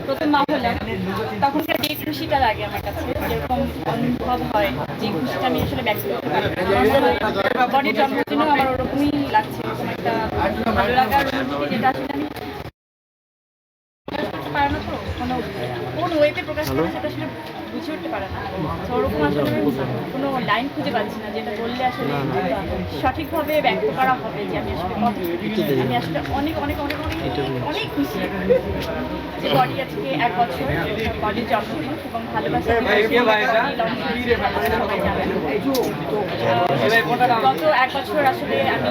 প্রথম মা হলাম তখনকার যে খুশিটা লাগে আমার কাছে, যেরকম অনুভব হয়, যে খুশিটা আমি আসলে ব্যক্ত করতে পারি না। বডির জন্মদিনও আমার ওরকমই লাগছে, এরকম একটা ভালো লাগার অনুভূতি যেটা আসলে আমি করতে পারে না, তো কোন ওয়েতে প্রকাশ করে সেটা আসলে বুঝে উঠতে পারে না। তো ওরকম আসলে কোনো লাইন খুঁজে পাচ্ছি না যেটা বললে আসলে সঠিকভাবে ব্যক্ত করা হবে যে আমি আসলে আমি আসলে অনেক অনেক অনেক অনেক অনেক খুশি যে বডি আজকে 1 বছর বডির জন্মদিন এবং ভালোবাসা গত 1 বছর আসলে আমি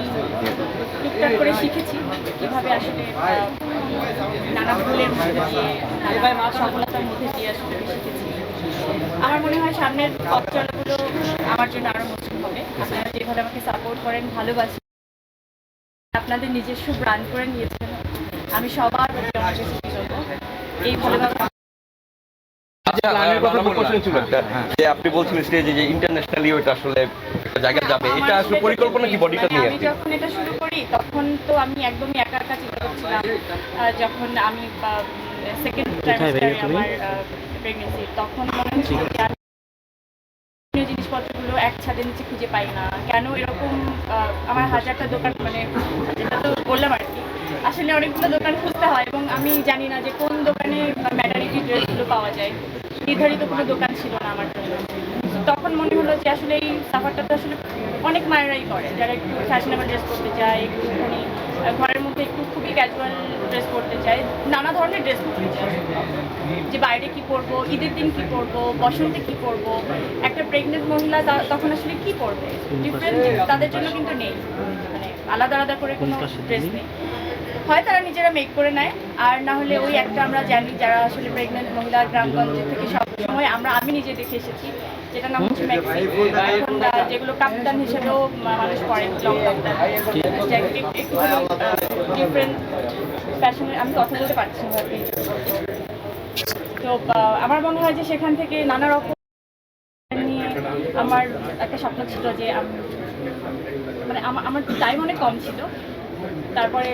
টুকটাক করে শিখেছি কীভাবে আসলে নানা ভুলের মধ্যে দিয়ে সফলতার মধ্যে দিয়ে আসলে শিখেছি। আমার মনে হয় সামনের পথ চলাগুলো আমার জন্য আরও মজবুত হবে। আপনারা যেভাবে আমাকে সাপোর্ট করেন, ভালোবাসেন, আপনাদের নিজস্ব ব্র্যান্ড করে নিয়েছেন, আমি সবার প্রতি অনেক বেশি কৃতজ্ঞ। এই ভালোবাসা যে আপনি বলছিলেন স্টেজে যে ইন্টারন্যাশনালি ওটা আসলে একটা জায়গা যাবে, এটা আসলে পরিকল্পনা কি বডিটা নিয়ে? আমি যখন এটা শুরু করি তখন তো আমি একদমই একা একা চিন্তা করছিলাম। যখন আমি সেকেন্ড ট্রাইমেস্টারে আমার প্রেগনেন্সি, তখন মনে হচ্ছিল যে আমি জিনিসপত্রগুলো এক ছাদের নিচে খুঁজে পাই না, কেন এরকম আমার হাজারটা দোকান, মানে যেটা তো বললাম আর কি, আসলে অনেকগুলো দোকান খুঁজতে হয় এবং আমি জানি না যে কোন দোকানে ম্যাটারনিটি ড্রেসগুলো পাওয়া যায়। নির্ধারিত কোনো দোকান ছিল না আমার জন্য। তখন মনে হলো যে আসলে এই সাফারটা তো আসলে অনেক মায়েরাই করে, যারা একটু ফ্যাশনেবল ড্রেস পরতে চায়, একটুখানি ঘরের মধ্যে একটু খুবই ক্যাজুয়াল ড্রেস পরতে চায়, নানা ধরনের ড্রেস পরতে চায়, যে বাইরে কি পরবো, ঈদের দিন কি পরবো, বসন্তে কি পরবো, একটা প্রেগনেন্ট মহিলা তখন আসলে কি পরবে, ডিফারেন্ট তাদের জন্য কিন্তু নেই, মানে আলাদা আলাদা করে কোনো ড্রেস নেই। হয় তারা নিজেরা মেক করে নেয়, আর না হলে ওই একটা আমরা জানি যারা আসলে প্রেগনেন্ট মহিলা গ্রামগঞ্জ থেকে সবসময় আমি নিজে দেখে এসেছি, যেটা নাম হচ্ছে ম্যাক্সি, এখন যেগুলো কাপ্তান হিসেবেও মানুষ পরে, লং কাপ্তান, একটু ডিফারেন্ট ফ্যাশনের, আমি কথা বলতে পারছি না। তো আমার মনে হয় যে সেখান থেকে নানা রকম নিয়ে আমার একটা স্বপ্ন ছিল যে মানে আমার টাইম অনেক কম ছিল, তারপরে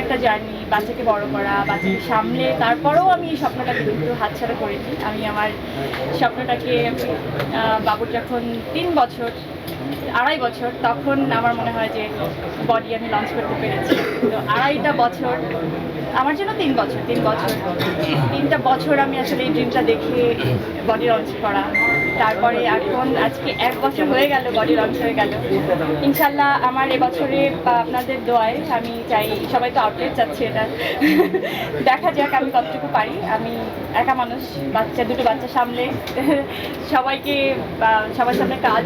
একটা জার্নি, বাচ্চাকে বড় করা, বাচ্চাকে সামলে, তারপরেও আমি এই স্বপ্নটাকে কিন্তু হাতছাড়া করিনি। আমি আমার স্বপ্নটাকে বাবুর যখন 3 বছর, 2.5 বছর, তখন আমার মনে হয় যে বডি আমি লঞ্চ করতে পেরেছি। তো 2.5টা বছর আমার জন্য 3 বছর, 3টা বছর আমি আসলে এই ড্রিমটা দেখে বডি লঞ্চ করা, তারপরে এখন আজকে 1 বছর হয়ে গেল বডি লঞ্চ হয়ে গেল। ইনশাল্লাহ আমার এবছরে আপনাদের দোয়ায় আমি চাই, সবাই তো আউটলেট চাচ্ছে, এটা দেখা যাক আমি কতটুকু পারি। আমি একা মানুষ, দুটো বাচ্চা সামলে সবাইকে, সবার সামনে কাজ